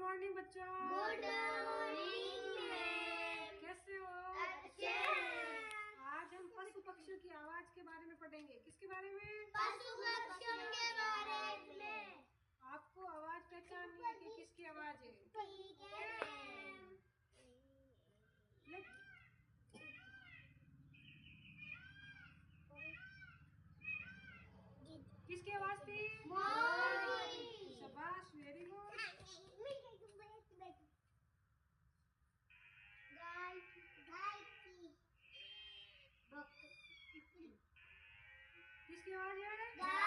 Morning बच्चों। Good morning. कैसे हो? अच्छे। आज हम पशु पक्षियों की आवाज के बारे में पढ़ेंगे। किसके बारे में? पशु पक्षियों के बारे में। आपको आवाज पहचाननी है कि किसकी आवाज है? ठीक है। किसकी आवाज थी? मोर की। शाबाश, वेरी गुड। गाय की। किसकी आवाज है? गाय